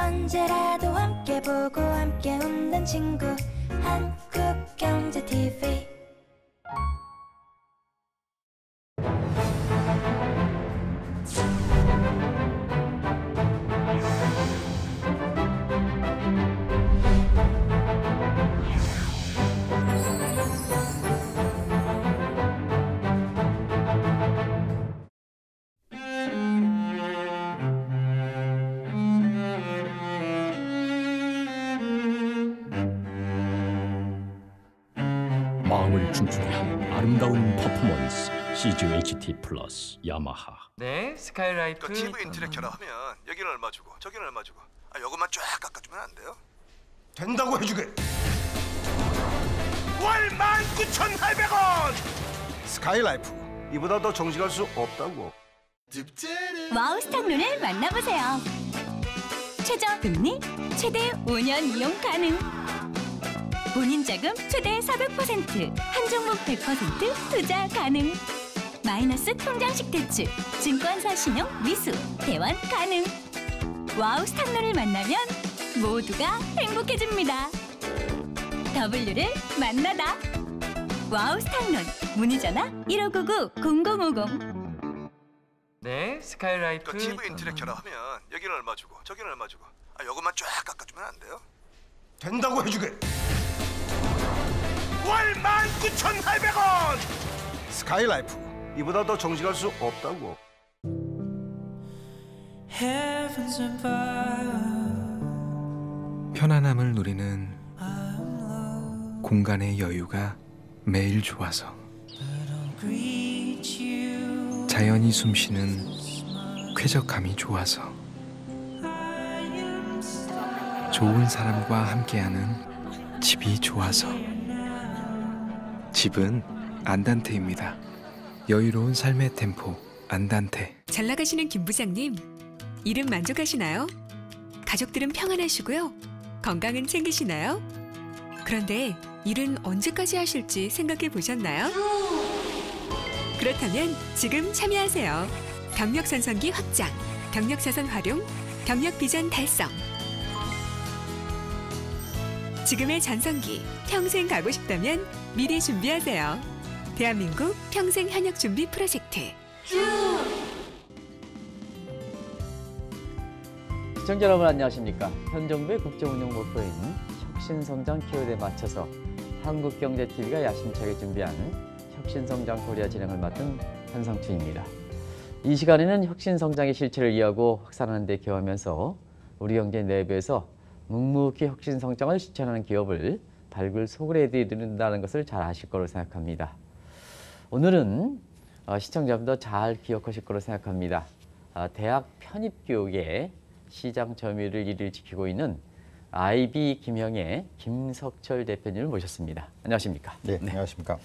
언제라도 함께 보고 함께 웃는 친구 한국경제TV. 마음을 춤추게 한 아름다운 퍼포먼스 CGHT 플러스 야마하. 네, 스카이라이프. 그 TV 인터넷 결합하면 여기는 얼마 주고 저기는 얼마 주고 요것만 쫙 깎아주면 안 돼요? 된다고 해주게. 월 19,800원. 스카이라이프, 이보다 더 정직할 수 없다고. 와우 스탁론을 만나보세요. 최저 금리 최대 5년 이용 가능. 본인 자금 최대 400%, 한 종목 100% 투자 가능. 마이너스 통장식 대출, 증권사 신용 미수, 대환 가능. 와우 스탁론을 만나면 모두가 행복해집니다. W를 만나다. 와우 스탁론, 문의전화 1599-0050. 네, 스카이라이프. 그 TV 인터넷 결합하면 여기는 얼마 주고 저기는 얼마 주고 요것만 쫙 깎아주면 안 돼요? 된다고 해주게. 월 19,800원. 스카이라이프, 이보다 더 정직할 수 없다고. 편안함을 누리는 공간의 여유가 매일 좋아서, 자연이 숨쉬는 쾌적함이 좋아서, 좋은 사람과 함께하는 집이 좋아서. 집은 안단테입니다. 여유로운 삶의 템포 안단테. 잘 나가시는 김 부장님, 일은 만족하시나요? 가족들은 평안하시고요. 건강은 챙기시나요? 그런데 일은 언제까지 하실지 생각해 보셨나요? 그렇다면 지금 참여하세요. 경력선선기 확장, 경력사선 활용, 경력비전 달성. 지금의 전성기, 평생 가고 싶다면 미리 준비하세요. 대한민국 평생 현역 준비 프로젝트. 시청자 여러분 안녕하십니까? 현 정부의 국정운영 목표인 혁신성장 키워드에 맞춰서 한국경제TV가 야심차게 준비하는 혁신성장 코리아 진행을 맡은 한상추입니다. 이 시간에는 혁신성장의 실체를 이해하고 확산하는 데 기여하면서 우리 경제 내부에서 묵묵히 혁신성장을 실천하는 기업을 발굴 소개해드린다는 것을 잘 아실 거로 생각합니다. 오늘은 시청자분도 잘 기억하실 거로 생각합니다. 대학 편입교육의 시장 점유율을 1위를 지키고 있는 IB 김영의 김석철 대표님을 모셨습니다. 안녕하십니까? 네, 안녕하십니까?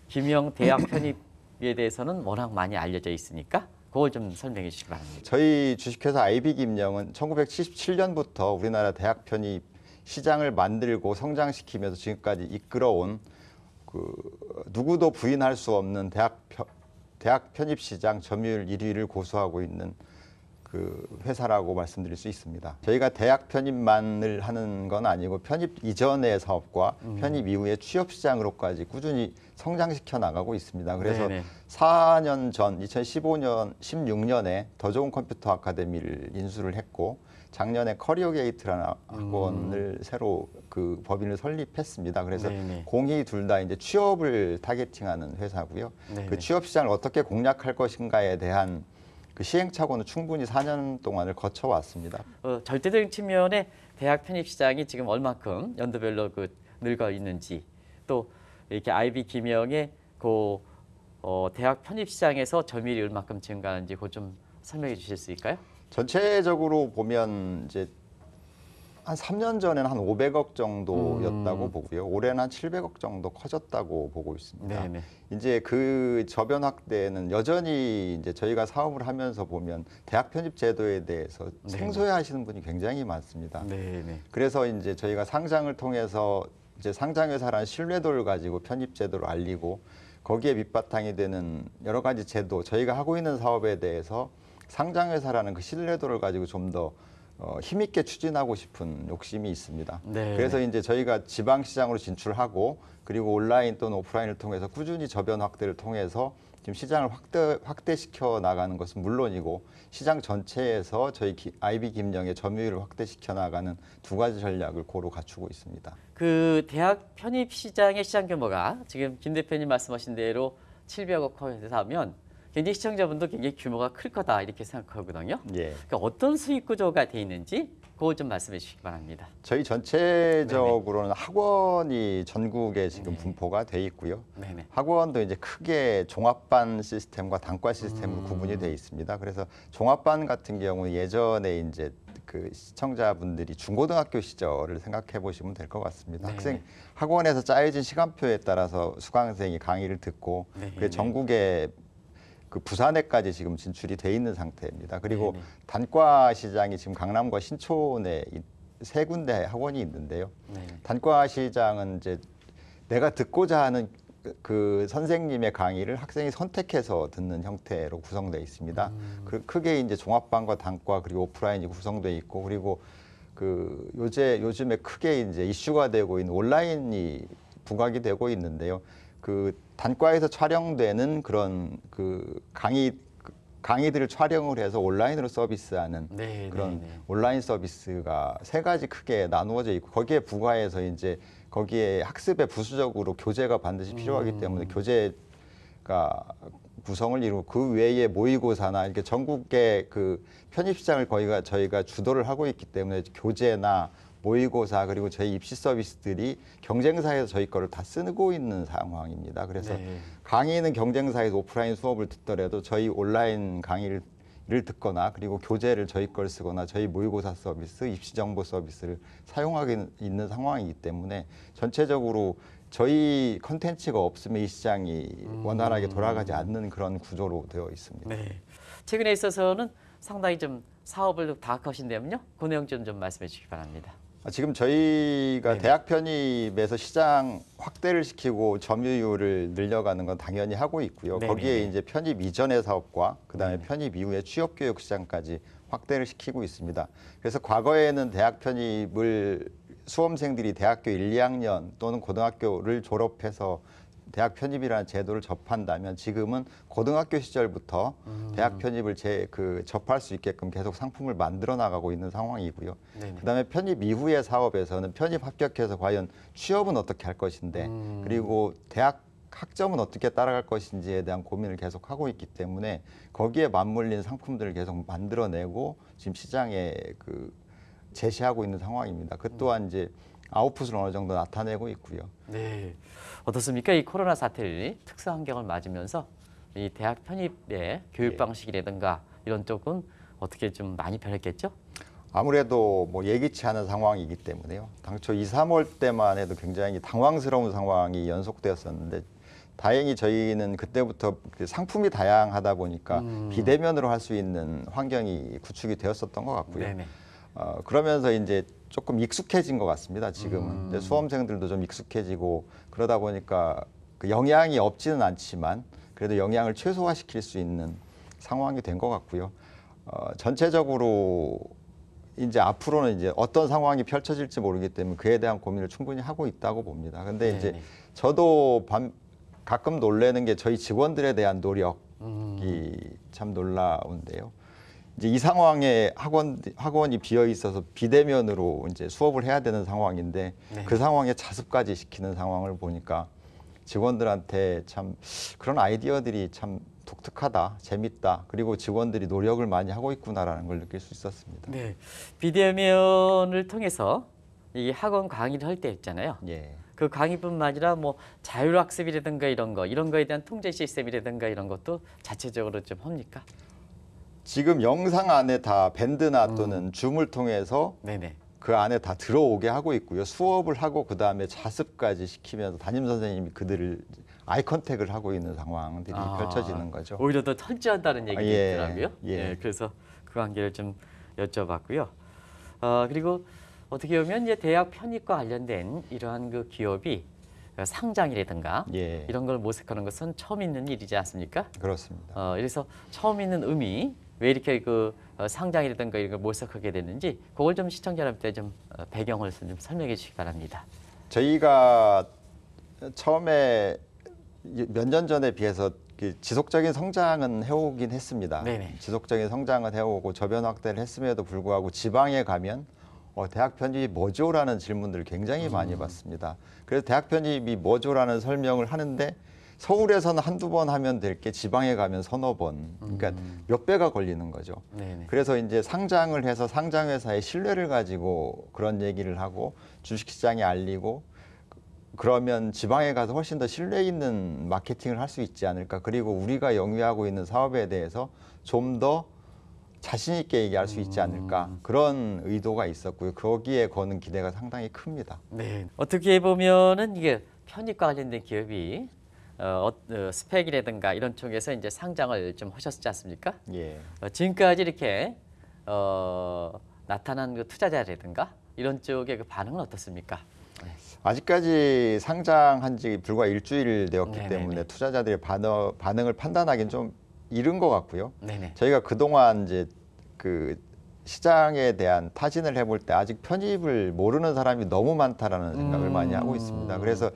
김영 대학 편입에 대해서는 워낙 많이 알려져 있으니까 그걸 좀 설명해 주시기 바랍니다. 저희 주식회사 IB김영은 1977년부터 우리나라 대학 편입 시장을 만들고 성장시키면서 지금까지 이끌어온 누구도 부인할 수 없는 대학 편입 시장 점유율 1위를 고수하고 있는 회사라고 말씀드릴 수 있습니다. 저희가 대학 편입만을 하는 건 아니고 편입 이전의 사업과 편입 이후의 취업 시장으로까지 꾸준히 성장시켜 나가고 있습니다. 그래서 네네. 4년 전 2015년, 16년에 더 좋은 컴퓨터 아카데미를 인수를 했고 작년에 커리어 게이트라는 학원을 새로 법인을 설립했습니다. 그래서 네네. 공이 둘 다 이제 취업을 타겟팅하는 회사고요. 네네. 그 취업 시장을 어떻게 공략할 것인가에 대한 시행착오는 충분히 4년 동안을 거쳐왔습니다. 절대적인 측면에 대학 편입 시장이 지금 얼마큼 연도별로 늘고 있는지, 또 이렇게 IB 김영의 대학 편입 시장에서 점유율이 얼마큼 증가하는지 그거 좀 설명해 주실 수 있을까요? 전체적으로 보면 이제 한 3년 전에는 한 500억 정도였다고 보고요. 올해는 한 700억 정도 커졌다고 보고 있습니다. 네네. 이제 저변 확대는 여전히 이제 저희가 사업을 하면서 보면 대학 편입 제도에 대해서 네네. 생소해하시는 분이 굉장히 많습니다. 네네. 그래서 이제 저희가 상장을 통해서 이제 상장회사라는 신뢰도를 가지고 편입 제도를 알리고 거기에 밑바탕이 되는 여러 가지 제도, 저희가 하고 있는 사업에 대해서 상장회사라는 그 신뢰도를 가지고 좀 더 힘있게 추진하고 싶은 욕심이 있습니다. 네. 그래서 이제 저희가 지방 시장으로 진출하고 그리고 온라인 또는 오프라인을 통해서 꾸준히 저변 확대를 통해서 지금 시장을 확대시켜 나가는 것은 물론이고 시장 전체에서 저희 아이비 김영의 점유율을 확대시켜 나가는 두 가지 전략을 고루 갖추고 있습니다. 그 대학 편입 시장의 시장 규모가 지금 김 대표님 말씀하신 대로 700억 원에서 하면 굉장히 시청자분도 굉장히 규모가 클 거다 이렇게 생각하거든요. 예. 그러니까 어떤 수익 구조가 돼 있는지 그거 좀 말씀해 주시기 바랍니다. 저희 전체적으로는 학원이 전국에 지금 분포가 돼 있고요. 네네. 학원도 이제 크게 종합반 시스템과 단과 시스템으로 구분이 돼 있습니다. 그래서 종합반 같은 경우는 예전에 이제 그 시청자분들이 중고등학교 시절을 생각해 보시면 될 것 같습니다. 네네. 학원에서 짜여진 시간표에 따라서 수강생이 강의를 듣고 그게 전국에 그 부산에까지 지금 진출이 돼 있는 상태입니다. 그리고 네네. 단과 시장이 지금 강남과 신촌에 세 군데 학원이 있는데요. 네네. 단과 시장은 이제 내가 듣고자 하는 그 선생님의 강의를 학생이 선택해서 듣는 형태로 구성되어 있습니다. 크게 이제 종합반과 단과 그리고 오프라인이 구성되어 있고 그리고 그 요즘에 크게 이제 이슈가 되고 있는 온라인이 부각이 되고 있는데요. 그 단과에서 촬영되는 그런 그 강의들을 촬영을 해서 온라인으로 서비스하는 그런 온라인 서비스가 세 가지 크게 나누어져 있고 거기에 부과해서 이제 거기에 학습에 부수적으로 교재가 반드시 필요하기 때문에 교재가 구성을 이루고 그 외에 모의고사나 이렇게 전국의 그 편입 시장을 저희가 주도를 하고 있기 때문에 교재나 모의고사 그리고 저희 입시 서비스들이 경쟁사에서 저희 거를 다 쓰고 있는 상황입니다. 그래서 강의는 경쟁사에서 오프라인 수업을 듣더라도 저희 온라인 강의를 듣거나 그리고 교재를 저희 걸 쓰거나 저희 모의고사 서비스, 입시 정보 서비스를 사용하고 있는 상황이기 때문에 전체적으로 저희 컨텐츠가 없으면 이 시장이 원활하게 돌아가지 않는 그런 구조로 되어 있습니다. 네. 최근에 있어서는 상당히 좀 사업을 다각하신다면요. 그 내용 좀 말씀해 주시기 바랍니다. 지금 저희가 네네. 대학 편입에서 시장 확대를 시키고 점유율을 늘려가는 건 당연히 하고 있고요. 네네. 거기에 이제 편입 이전의 사업과 그다음에 편입 이후의 취업교육 시장까지 확대를 시키고 있습니다. 그래서 과거에는 대학 편입을 수험생들이 대학교 1, 2학년 또는 고등학교를 졸업해서 대학 편입이라는 제도를 접한다면 지금은 고등학교 시절부터 대학 편입을 접할 수 있게끔 계속 상품을 만들어 나가고 있는 상황이고요. 그다음에 편입 이후의 사업에서는 편입 합격해서 과연 취업은 어떻게 할 것인데 그리고 대학 학점은 어떻게 따라갈 것인지에 대한 고민을 계속 하고 있기 때문에 거기에 맞물린 상품들을 계속 만들어내고 지금 시장에 제시하고 있는 상황입니다. 그 또한 이제 아웃풋을 어느 정도 나타내고 있고요. 네, 어떻습니까? 이 코로나 사태의 특수 환경을 맞으면서 이 대학 편입의 교육 방식이라든가 이런 쪽은 어떻게 좀 많이 변했겠죠? 아무래도 뭐 예기치 않은 상황이기 때문에요. 당초 2, 3월 때만 해도 굉장히 당황스러운 상황이 연속되었었는데 다행히 저희는 그때부터 상품이 다양하다 보니까 비대면으로 할 수 있는 환경이 구축이 되었었던 것 같고요. 네네. 그러면서 이제 조금 익숙해진 것 같습니다. 지금은 이제 수험생들도 좀 익숙해지고 그러다 보니까 그 영향이 없지는 않지만 그래도 영향을 최소화시킬 수 있는 상황이 된 것 같고요. 전체적으로 이제 앞으로는 이제 어떤 상황이 펼쳐질지 모르기 때문에 그에 대한 고민을 충분히 하고 있다고 봅니다. 근데 이제 저도 가끔 놀라는 게 저희 직원들에 대한 노력이 참 놀라운데요. 이제 이 상황에 학원이 비어 있어서 비대면으로 이제 수업을 해야 되는 상황인데 그 상황에 자습까지 시키는 상황을 보니까 직원들한테 참 그런 아이디어들이 참 독특하다, 재밌다, 그리고 직원들이 노력을 많이 하고 있구나라는 걸 느낄 수 있었습니다. 네, 비대면을 통해서 이 학원 강의를 할 때 있잖아요. 그 강의뿐만 아니라 뭐 자율학습이라든가 이런 거에 대한 통제 시스템이라든가 이런 것도 자체적으로 좀 합니까? 지금 영상 안에 다 밴드나 또는 줌을 통해서 그 안에 다 들어오게 하고 있고요. 수업을 하고 그다음에 자습까지 시키면서 담임 선생님이 그들을 아이 컨택을 하고 있는 상황들이 펼쳐지는 거죠. 오히려 더 철저하다는 얘기가 있더라고요. 예. 그래서 그 관계를 좀 여쭤봤고요. 그리고 어떻게 보면 이제 대학 편입과 관련된 이러한 그 기업이 상장이라든가 이런 걸 모색하는 것은 처음 있는 일이지 않습니까? 그렇습니다. 그래서 처음 있는 의미 왜 이렇게 그 상장이라든가 이런 걸 모색하게 됐는지 그걸 좀 시청자 여러분께 좀 배경을 좀 설명해 주시기 바랍니다. 저희가 처음에 몇 년 전에 비해서 지속적인 성장은 해오긴 했습니다. 네네. 지속적인 성장은 해오고 저변 확대를 했음에도 불구하고 지방에 가면 대학 편입이 뭐죠라는 질문들을 굉장히 많이 받습니다. 그래서 대학 편입이 뭐죠라는 설명을 하는데 서울에서는 한두 번 하면 될 게 지방에 가면 서너 번, 그러니까 몇 배가 걸리는 거죠. 네네. 그래서 이제 상장을 해서 상장회사의 신뢰를 가지고 그런 얘기를 하고 주식시장에 알리고 그러면 지방에 가서 훨씬 더 신뢰 있는 마케팅을 할 수 있지 않을까. 그리고 우리가 영위하고 있는 사업에 대해서 좀 더 자신 있게 얘기할 수 있지 않을까. 그런 의도가 있었고요. 거기에 거는 기대가 상당히 큽니다. 네. 어떻게 보면은 이게 편입과 관련된 기업이 스펙이라든가 이런 쪽에서 이제 상장을 좀 하셨지 않습니까? 예. 지금까지 이렇게 나타난 그 투자자라든가 이런 쪽의 그 반응은 어떻습니까? 네. 아직까지 상장한 지 불과 일주일 되었기 네네네. 때문에 투자자들의 반응을 판단하기는 좀 이른 것 같고요. 네네. 저희가 그동안 이제 그 시장에 대한 타진을 해볼 때 아직 편입을 모르는 사람이 너무 많다라는 생각을 많이 하고 있습니다. 그래서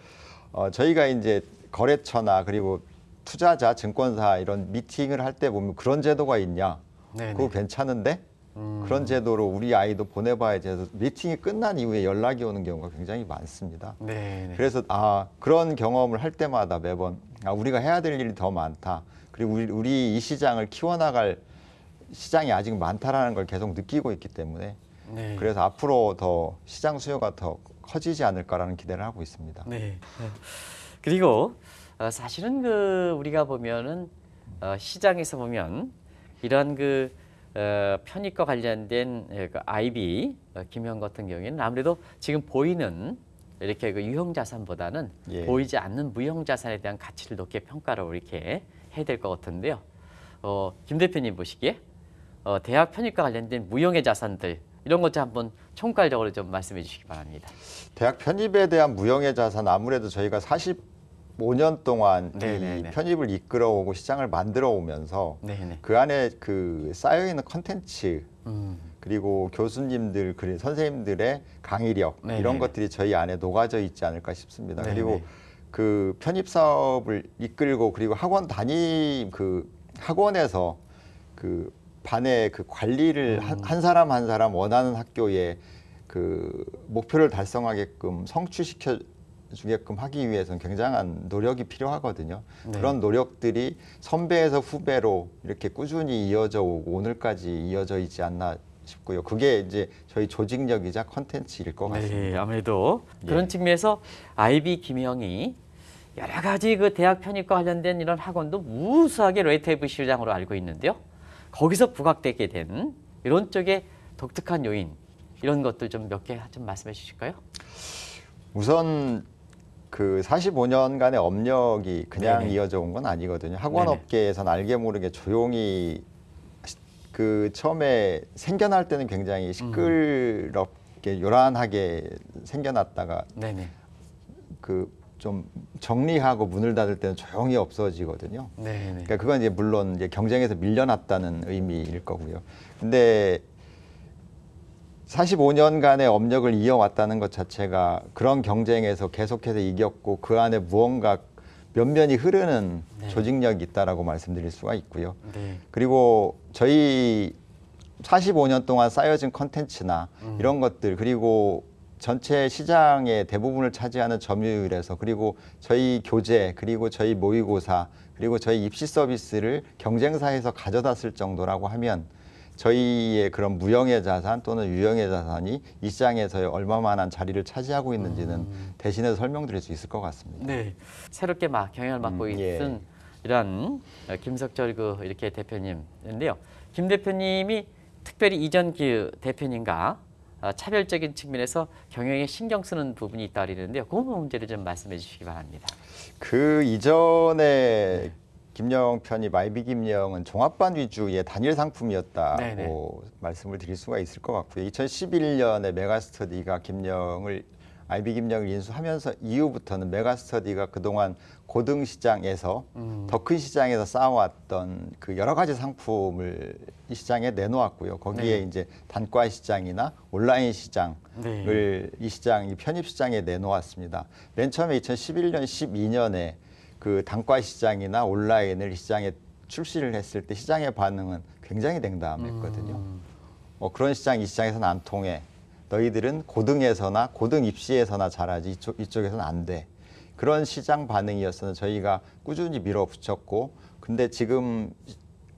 저희가 이제 거래처나 그리고 투자자, 증권사 이런 미팅을 할 때 보면 그런 제도가 있냐? 네네. 그거 괜찮은데? 그런 제도로 우리 아이도 보내봐야지 해서 미팅이 끝난 이후에 연락이 오는 경우가 굉장히 많습니다. 네네. 그래서 그런 경험을 할 때마다 매번 우리가 해야 될 일이 더 많다. 그리고 우리 이 시장을 키워나갈 시장이 아직 많다라는 걸 계속 느끼고 있기 때문에 네. 그래서 앞으로 더 시장 수요가 더 커지지 않을까라는 기대를 하고 있습니다. 네. 그리고 사실은 그 우리가 보면은 시장에서 보면 이런 그 편입과 관련된 그 IB 김형 같은 경우에는 아무래도 지금 보이는 이렇게 그 유형 자산보다는 예. 보이지 않는 무형 자산에 대한 가치를 높게 평가를 이렇게 해야 될 것 같은데요. 김 대표님 보시기에 대학 편입과 관련된 무형의 자산들 이런 것 좀 한번 총괄적으로 좀 말씀해 주시기 바랍니다. 대학 편입에 대한 무형의 자산 아무래도 저희가 45년 동안 이 편입을 이끌어오고 시장을 만들어 오면서 네네. 그 안에 그 쌓여 있는 컨텐츠 그리고 교수님들, 선생님들의 강의력 네네. 이런 것들이 저희 안에 녹아져 있지 않을까 싶습니다. 네네. 그리고 그 편입 사업을 이끌고 그리고 학원 학원에서 그 반의 그 관리를 한 사람 한 사람 원하는 학교에 그 목표를 달성하게끔 성취시켜 주게끔 하기 위해서는 굉장한 노력이 필요하거든요. 네. 그런 노력들이 선배에서 후배로 이렇게 꾸준히 이어져 오고 오늘까지 이어져 있지 않나 싶고요. 그게 이제 저희 조직력이자 컨텐츠일 것 같습니다. 네, 아무래도 예. 그런 측면에서 IB 김형이 여러 가지 그 대학 편입과 관련된 이런 학원도 무수하게 레이테이블 시장으로 알고 있는데요. 거기서 부각되게 된 이런 쪽의 독특한 요인 이런 것들 좀 몇 개 좀 말씀해 주실까요? 우선 그 45년간의 업력이 그냥 네네. 이어져 온 건 아니거든요. 학원업계에서는 알게 모르게 조용히 그 처음에 생겨날 때는 굉장히 시끄럽게 요란하게 생겨났다가 네네. 그 좀 정리하고 문을 닫을 때는 조용히 없어지거든요. 네네. 그러니까 그건 이제 물론 이제 경쟁에서 밀려났다는 의미일 거고요. 근데 45년간의 업력을 이어왔다는 것 자체가 그런 경쟁에서 계속해서 이겼고 그 안에 무언가 면면이 흐르는 네. 조직력이 있다라고 말씀드릴 수가 있고요. 네. 그리고 저희 45년 동안 쌓여진 컨텐츠나 이런 것들 그리고 전체 시장의 대부분을 차지하는 점유율에서 그리고 저희 교재 그리고 저희 모의고사 그리고 저희 입시 서비스를 경쟁사에서 가져다 쓸 정도라고 하면 저희의 그런 무형의 자산 또는 유형의 자산이 이 시장에서 얼마만한 자리를 차지하고 있는지는 대신해서 설명드릴 수 있을 것 같습니다. 네. 새롭게 막 경영을 맡고 예. 있은 이런 김석철 이렇게 대표님인데요. 김 대표님이 특별히 이전 그 대표님과 차별적인 측면에서 경영에 신경 쓰는 부분이 있다 그러는데요. 그 문제를 좀 말씀해 주시기 바랍니다. 그 이전에 김영 편입 IB 김영은 종합반 위주의 단일 상품이었다고 네네. 말씀을 드릴 수가 있을 것 같고요. 2011년에 메가스터디가 김영을 IB 김령을 인수하면서 이후부터는 메가스터디가 그동안 고등 시장에서 더 큰 시장에서 쌓아왔던 그 여러 가지 상품을 이 시장에 내놓았고요. 거기에 네. 이제 단과 시장이나 온라인 시장을 네. 이 시장, 이 편입 시장에 내놓았습니다. 맨 처음에 2011년, 12년에 그 단과 시장이나 온라인을 이 시장에 출시를 했을 때 시장의 반응은 굉장히 냉담했거든요. 그런 시장, 이 시장에서는 안 통해. 너희들은 고등에서나 고등 입시에서나 잘하지 이쪽에서는 안 돼. 그런 시장 반응이었어서 저희가 꾸준히 밀어붙였고, 근데 지금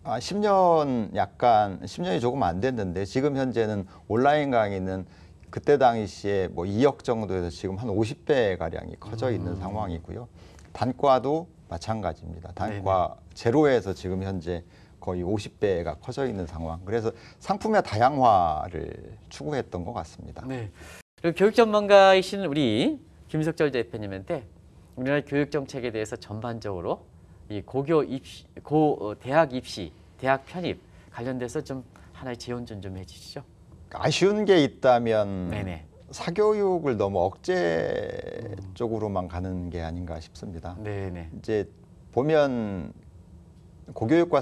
10년이 조금 안 됐는데 지금 현재는 온라인 강의는 그때 당시에 뭐 2억 정도에서 지금 한 50배 가량이 커져 있는 상황이고요. 단과도 마찬가지입니다. 단과 제로에서 지금 현재 거의 50배가 커져 있는 상황. 그래서 상품의 다양화를 추구했던 것 같습니다. 네. 그리고 교육 전문가이신 우리 김석절 대표님한테 우리나라 교육 정책에 대해서 전반적으로 이 고교 입시, 대학 입시, 대학 편입 관련돼서 좀 하나의 재원 좀 해주시죠. 아쉬운 게 있다면 네네. 사교육을 너무 억제 쪽으로만 가는 게 아닌가 싶습니다. 네네. 이제 보면 고교육과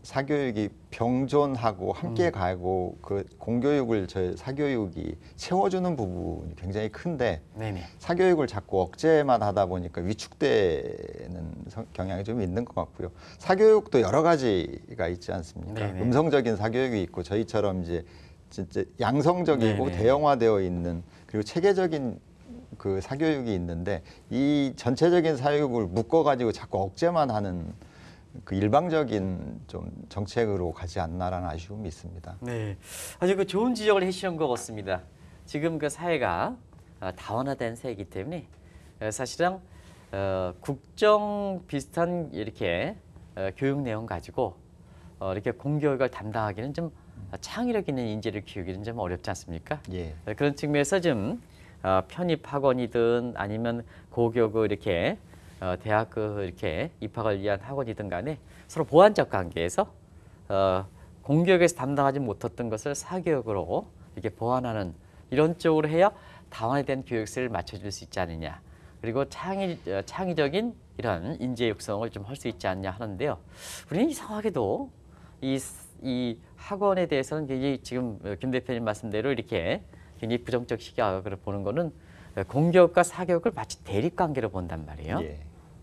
사교육이 병존하고 함께 가고 그 공교육을 사교육이 채워주는 부분이 굉장히 큰데 네네. 사교육을 자꾸 억제만 하다 보니까 위축되는 경향이 좀 있는 것 같고요. 사교육도 여러 가지가 있지 않습니까? 네네. 음성적인 사교육이 있고 저희처럼 이제 진짜 양성적이고 네네. 대형화되어 있는 그리고 체계적인 그 사교육이 있는데 이 전체적인 사교육을 묶어가지고 자꾸 억제만 하는 그 일방적인 좀 정책으로 가지 않나라는 아쉬움이 있습니다. 네, 아주 그 좋은 지적을 해주신 것 같습니다. 지금 그 사회가 다원화된 사회이기 때문에 사실은 국정 비슷한 이렇게 교육 내용 가지고 이렇게 공교육을 담당하기는 좀 창의력 있는 인재를 키우기는 좀 어렵지 않습니까? 예. 그런 측면에서 좀 편입 학원이든 아니면 고교 이렇게 대학 이렇게 입학을 위한 학원이든 간에 서로 보완적 관계에서 공교육에서 담당하지 못했던 것을 사교육으로 이렇게 보완하는 이런 쪽으로 해야 다원화된 교육세를 맞춰줄 수 있지 않느냐. 그리고 창의적인 이런 인재 육성을 좀 할 수 있지 않냐 하는데요. 우리는 이상하게도 이 학원에 대해서는 굉장히 지금 김 대표님 말씀대로 이렇게 굉장히 부정적 시각을 보는 거는 공교육과 사교육을 마치 대립관계로 본단 말이에요. 예.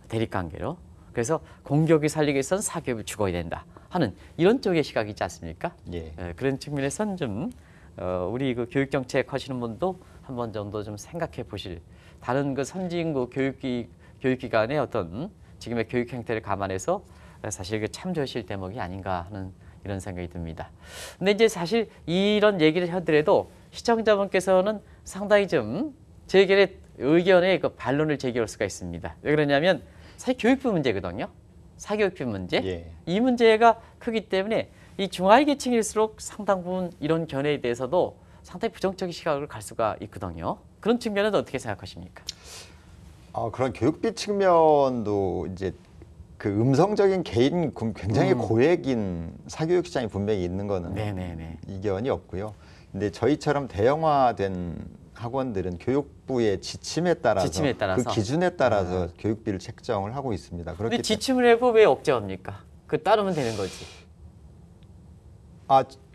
대립관계로. 그래서 공교육이 살리기 위해서는 사교육을 죽어야 된다 하는 이런 쪽의 시각이 있지 않습니까? 예. 그런 측면에서는 좀 우리 그 교육정책 하시는 분도 한 번 정도 좀 생각해 보실 다른 그 선진국 교육기관의 어떤 지금의 교육 행태를 감안해서 사실 그 참조하실 대목이 아닌가 하는 이런 생각이 듭니다. 근데 이제 사실 이런 얘기를 하더라도 시청자분께서는 상당히 좀 제 의견에 그 반론을 제기할 수가 있습니다. 왜 그러냐면 사실 교육부 문제거든요. 사교육비 문제. 예. 이 문제가 크기 때문에 이 중하위 계층일수록 상당 부분 이런 견해에 대해서도 상당히 부정적인 시각을 갈 수가 있거든요. 그런 측면은 어떻게 생각하십니까? 그런 교육비 측면도 이제 그 음성적인 개인 굉장히 고액인 사교육 시장이 분명히 있는 거는 네네네. 이견이 없고요. 근데 저희처럼 대형화된 학원들은 교육부의 지침에 따라서 그 기준에 따라서 교육비를 책정을 하고 있습니다. 그런데 지침을 해고 왜 억제합니까? 그 따르면 되는 거지.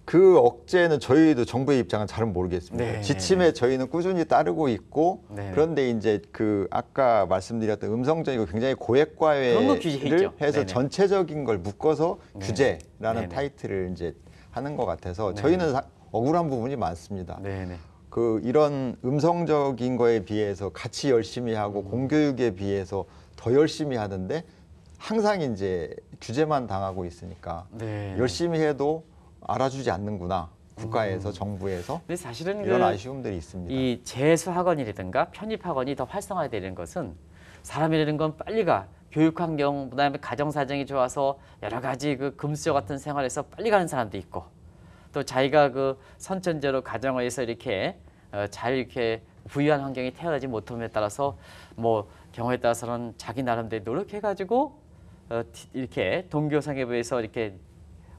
그 억제는 저희도 정부의 입장은 잘은 모르겠습니다. 네. 지침에 저희는 꾸준히 따르고 있고 네. 그런데 이제 그 아까 말씀드렸던 음성적이고 굉장히 고액과외를 해서 전체적인 걸 묶어서 규제라는 타이틀을 이제 하는 것 같아서 저희는 억울한 부분이 많습니다. 그 이런 음성적인 거에 비해서 같이 열심히 하고 공교육에 비해서 더 열심히 하는데 항상 이제 규제만 당하고 있으니까 열심히 해도 알아주지 않는구나. 국가에서 정부에서 근데 사실은 이런 아쉬움들이 있습니다. 이 재수학원이라든가 편입학원이 더 활성화되는 것은 사람이라는 건 빨리 가 교육 환경 그다음에 가정 사정이 좋아서 여러 가지 그 금수저 같은 생활에서 빨리 가는 사람도 있고 또 자기가 그 선천적으로 가정에서 이렇게 잘 이렇게 부유한 환경이 태어나지 못함에 따라서 뭐 경우에 따라서는 자기 나름대로 노력해가지고 이렇게 동교상회부에서 이렇게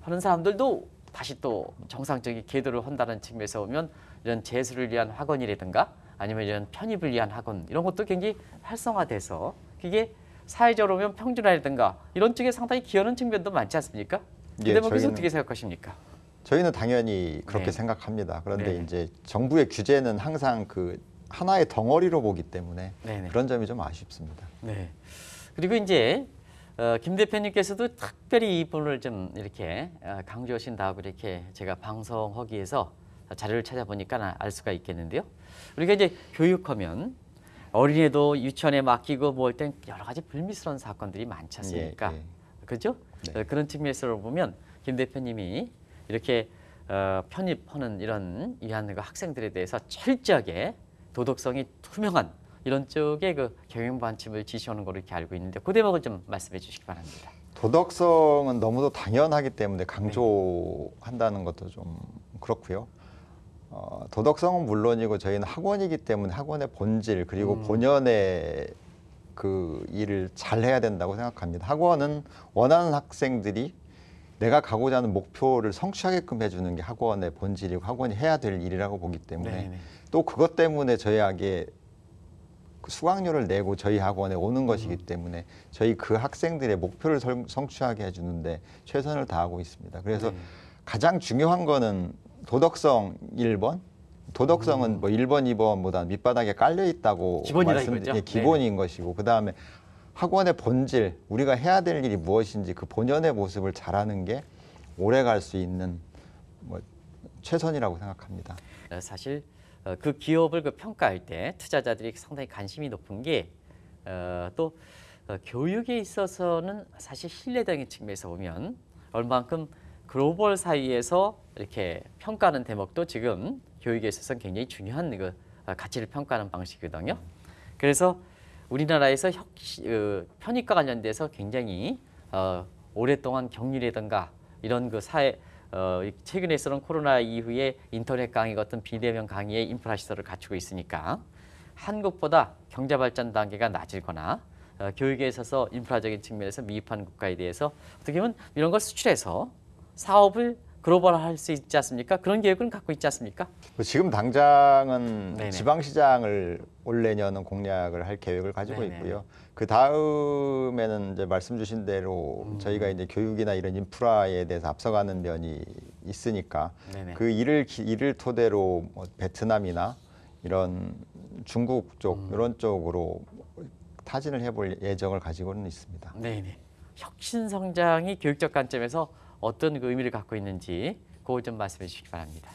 하는 사람들도 다시 또 정상적인 계도를 한다는 측면에서 보면 이런 재수를 위한 학원이라든가 아니면 이런 편입을 위한 학원 이런 것도 굉장히 활성화돼서 그게 사회적으로 보면 평준화라든가 이런 쪽에 상당히 기여하는 측면도 많지 않습니까? 이 대목에서 어떻게 생각하십니까? 저희는 당연히 그렇게 네. 생각합니다. 그런데 네. 이제 정부의 규제는 항상 그 하나의 덩어리로 보기 때문에 네네. 그런 점이 좀 아쉽습니다. 네. 그리고 이제 김 대표님께서도 특별히 이 부분을 좀 이렇게 강조하신다고 이렇게 제가 방송하기 위해서 자료를 찾아보니까 알 수가 있겠는데요. 우리가 이제 교육하면 어린애도 유치원에 맡기고 뭐 할 땐 여러 가지 불미스러운 사건들이 많지 않습니까? 그렇죠? 네. 그런 측면에서 보면 김 대표님이 이렇게 편입하는 이런 위한 학생들에 대해서 철저하게 도덕성이 투명한 이런 쪽에 그 경영 방침을 지시하는 걸로 이렇게 알고 있는데 그 대목을 좀 말씀해 주시기 바랍니다. 도덕성은 너무도 당연하기 때문에 강조한다는 것도 좀 그렇고요. 도덕성은 물론이고 저희는 학원이기 때문에 학원의 본질 그리고 본연의 그 일을 잘 해야 된다고 생각합니다. 학원은 원하는 학생들이 내가 가고자 하는 목표를 성취하게끔 해주는 게 학원의 본질이고 학원이 해야 될 일이라고 보기 때문에 네네. 또 그것 때문에 저희에게 수강료를 내고 저희 학원에 오는 것이기 때문에 저희 그 학생들의 목표를 성취하게 해주는데 최선을 다하고 있습니다. 그래서 가장 중요한 거는 도덕성 1번, 도덕성은 뭐 1번, 2번보다 밑바닥에 깔려 있다고 기본이죠. 기본인 것이고 그 다음에 학원의 본질, 우리가 해야 될 일이 무엇인지 그 본연의 모습을 잘하는 게 오래 갈 수 있는 뭐 최선이라고 생각합니다. 사실 그 기업을 그 평가할 때 투자자들이 상당히 관심이 높은 게 또 교육에 있어서는 사실 신뢰적인 측면에서 보면 얼만큼 글로벌 사이에서 이렇게 평가하는 대목도 지금 교육에 있어서는 굉장히 중요한 그 가치를 평가하는 방식이거든요. 그래서 우리나라에서 편입과 관련돼서 굉장히 오랫동안 격리라든가 이런 그 사회 최근에서는 코로나 이후에 인터넷 강의 같은 비대면 강의의 인프라 시설을 갖추고 있으니까 한국보다 경제 발전 단계가 낮거나 교육에 있어서 인프라적인 측면에서 미흡한 국가에 대해서 어떻게 보면 이런 걸 수출해서 사업을 글로벌화할 수 있지 않습니까? 그런 계획은 갖고 있지 않습니까? 지금 당장은 네네. 지방시장을 올 내년은 공략을 할 계획을 가지고 네네. 있고요. 그 다음에는 이제 말씀 주신 대로 저희가 이제 교육이나 이런 인프라에 대해서 앞서가는 면이 있으니까 네네. 그 일을 토대로 뭐 베트남이나 이런 중국 쪽 이런 쪽으로 타진을 해볼 예정을 가지고는 있습니다. 네네. 혁신 성장이 교육적 관점에서 어떤 그 의미를 갖고 있는지 그거 좀 말씀해 주시기 바랍니다.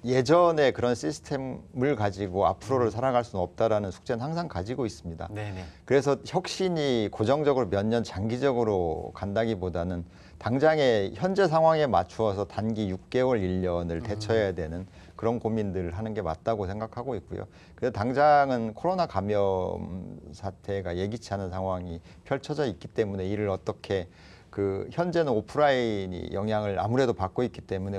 예전에 그런 시스템을 가지고 앞으로를 살아갈 수는 없다라는 숙제는 항상 가지고 있습니다. 네네. 그래서 혁신이 고정적으로 몇 년 장기적으로 간다기보다는 당장의 현재 상황에 맞추어서 단기 6개월, 1년을 대처해야 되는 그런 고민들을 하는 게 맞다고 생각하고 있고요. 그래서 당장은 코로나 감염 사태가 예기치 않은 상황이 펼쳐져 있기 때문에 이를 어떻게 그 현재는 오프라인이 영향을 아무래도 받고 있기 때문에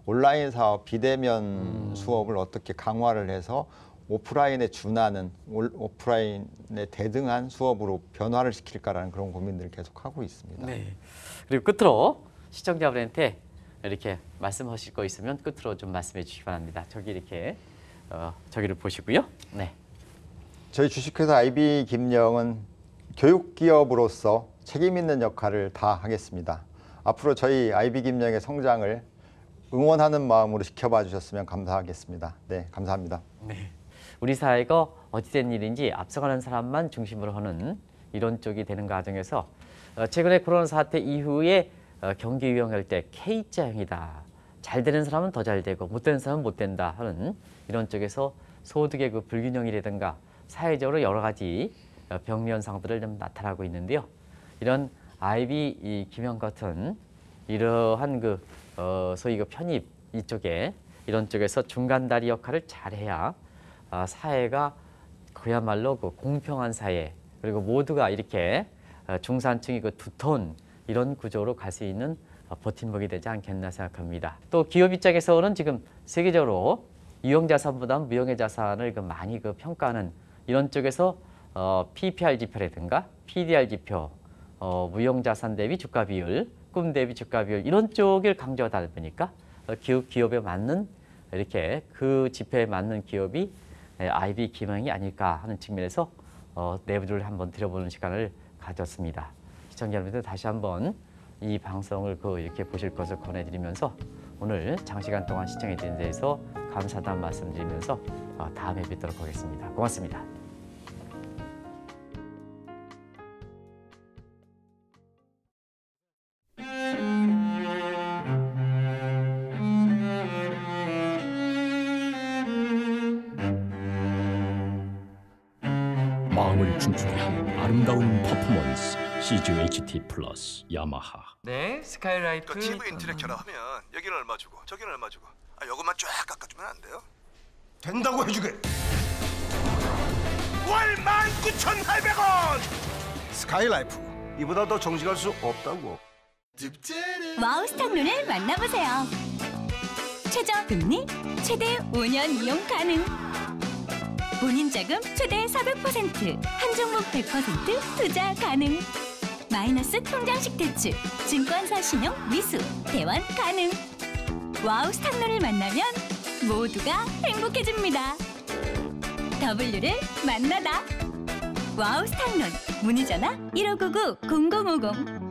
온라인 사업, 비대면 수업을 어떻게 강화를 해서 오프라인에 준하는 오프라인에 대등한 수업으로 변화를 시킬까라는 그런 고민들을 계속하고 있습니다. 네. 그리고 끝으로 시청자분한테 이렇게 말씀하실 거 있으면 끝으로 좀 말씀해 주시기 바랍니다. 저기 이렇게 저기를 보시고요. 네. 저희 주식회사 IB김영은 교육기업으로서 책임 있는 역할을 다하겠습니다. 앞으로 저희 IB김영의 성장을 응원하는 마음으로 지켜봐 주셨으면 감사하겠습니다. 네, 감사합니다. 네. 우리 사회가 어찌된 일인지 앞서가는 사람만 중심으로 하는 이런 쪽이 되는 과정에서 최근에 코로나 사태 이후에 경기 유형할 때 K자형이다. 잘 되는 사람은 더 잘 되고 못 되는 사람은 못 된다 하는 이런 쪽에서 소득의 그 불균형이라든가 사회적으로 여러 가지 병리 현상들을 좀 나타나고 있는데요. 이런 IB 이 김영 같은 이러한 그 소위 그 편입 이쪽에 이런 쪽에서 중간다리 역할을 잘해야 사회가 그야말로 그 공평한 사회 그리고 모두가 이렇게 중산층이 그 두터운 이런 구조로 갈 수 있는 버팀목이 되지 않겠나 생각합니다. 또 기업 입장에서는 지금 세계적으로 유형자산보다 무형의 자산을 많이 평가하는 이런 쪽에서 PPR 지표라든가 PDR 지표, 무형자산 대비 주가 비율, 꿈 대비 주가 비율 이런 쪽을 강조하다 보니까 기업에 맞는 이렇게 그 지표에 맞는 기업이 IB 기명이 아닐까 하는 측면에서 내부를 한번 들여보는 시간을 가졌습니다. 시청자 여러분들 다시 한번 이 방송을 이렇게 보실 것을 권해드리면서 오늘 장시간 동안 시청해 주신 데 대해서 감사하다는 말씀드리면서 다음에 뵙도록 하겠습니다. 고맙습니다. 마음을 춤추게 하는 아름다운 퍼포먼스 CJ HT 플러스 야마하. 네, 스카이라이프. 그 TV 인터넷 결합하면 여기는 얼마 주고 저기는 얼마 주고 요것만 쫙 깎아주면 안 돼요? 된다고 해주게. 월 19,800원. 스카이라이프 이보다 더 정직할 수 없다고. 와우스탁론을 만나보세요. 최저 금리 최대 5년 이용 가능. 본인 자금 최대 400%, 한 종목 100% 투자 가능. 마이너스 통장식 대출, 증권사 신용 미수, 대환 가능. 와우스탁론을 만나면 모두가 행복해집니다. W를 만나다. 와우스탁론 문의 전화 1599-0050